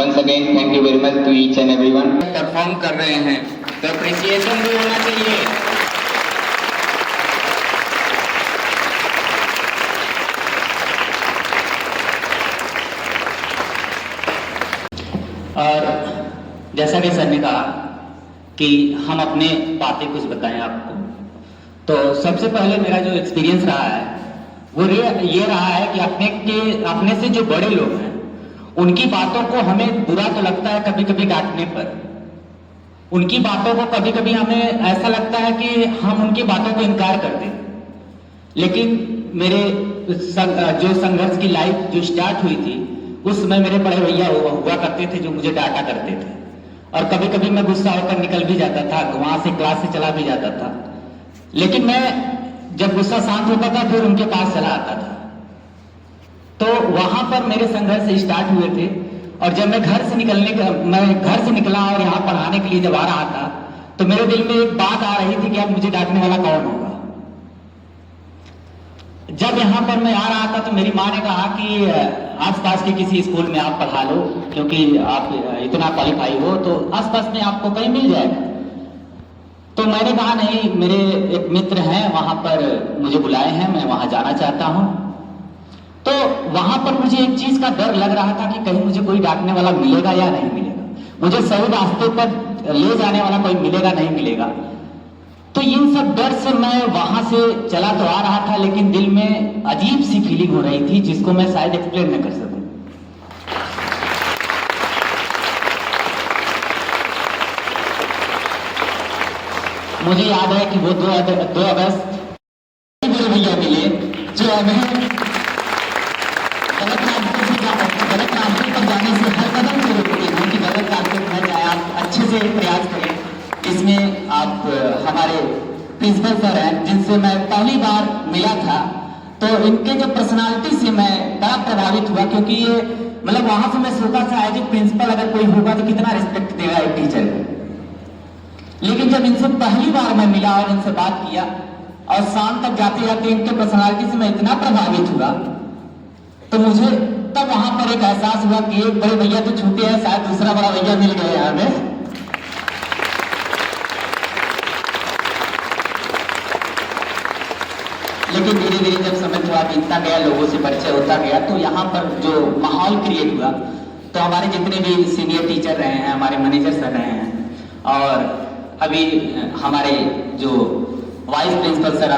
Once again thank you very much to each and everyone. Perform कर रहे हैं तो अप्रिसिएशन भी होना चाहिए। और जैसा कि सर ने कहा कि हम अपने बातें कुछ बताएं आपको, तो सबसे पहले मेरा जो एक्सपीरियंस रहा है वो ये रहा है कि अपने से जो बड़े लोग हैं उनकी बातों को हमें बुरा तो लगता है कभी कभी डांटने पर, उनकी बातों को कभी कभी हमें ऐसा लगता है कि हम उनकी बातों को इनकार कर दें। लेकिन मेरे जो संघर्ष की लाइफ जो स्टार्ट हुई थी उस समय मेरे बड़े भैया हुआ करते थे जो मुझे डांटा करते थे, और कभी कभी मैं गुस्सा होकर निकल भी जाता था, वहां से क्लास से चला भी जाता था। लेकिन मैं जब गुस्सा शांत होता था फिर उनके पास चला आता था। तो वहां पर मेरे संघर्ष स्टार्ट हुए थे। और जब मैं घर से निकला और यहाँ पढ़ाने के लिए जब आ रहा था तो मेरे दिल में एक बात आ रही थी कि अब मुझे डांटने वाला कौन होगा। जब यहाँ पर मैं आ रहा था तो मेरी माँ ने कहा कि आसपास के किसी स्कूल में आप पढ़ा लो, क्योंकि आप इतना क्वालिफाई हो तो आसपास में आपको कहीं मिल जाएगा। तो मैंने कहा नहीं, मेरे एक मित्र हैं वहां पर मुझे बुलाए हैं, मैं वहां जाना चाहता हूं। तो वहां पर मुझे एक चीज का डर लग रहा था कि कहीं मुझे कोई डांटने वाला मिलेगा या नहीं मिलेगा, मुझे सही रास्ते पर ले जाने वाला कोई मिलेगा नहीं मिलेगा। तो इन सब डर से मैं वहां से चला तो आ रहा था, लेकिन दिल में अजीब सी फीलिंग हो रही थी जिसको मैं शायद एक्सप्लेन न कर सकूं। मुझे याद है कि वो 2 अगस्त मेरे भैया मिले जो हमें गलत रास्ते पर जाने से हर कदम से रोकते हैं कि गलत रास्ते पर न जाए, आप अच्छे से प्रयास करें। इसमें आप हमारे प्रिंसिपल सर हैं जिनसे मैं पहली बार मिला था, तो इनके जो पर्सनालिटी से मैं बड़ा प्रभावित हुआ, क्योंकि ये मतलब वहां से मैं सोचा था एज ए प्रिंसिपल अगर कोई होगा तो कितना रिस्पेक्ट देगा एक टीचर को। लेकिन जब इनसे पहली बार मैं मिला और इनसे बात किया और शाम तक जाते जाते इनके पर्सनालिटी से मैं इतना प्रभावित हुआ, तो मुझे तब वहां पर एक एहसास हुआ कि एक बड़े भैया तो छूटे हैं, शायद दूसरा बड़ा भैया मिल गया यहाँ में। लेकिन धीरे धीरे जब समय थोड़ा बीतता गया, लोगों से परिचय होता गया, तो यहाँ पर जो माहौल क्रिएट हुआ, तो हमारे जितने भी सीनियर टीचर रहे हैं, हमारे मैनेजर सर रहे हैं, और अभी हमारे जो वाइस प्रिंसिपल सर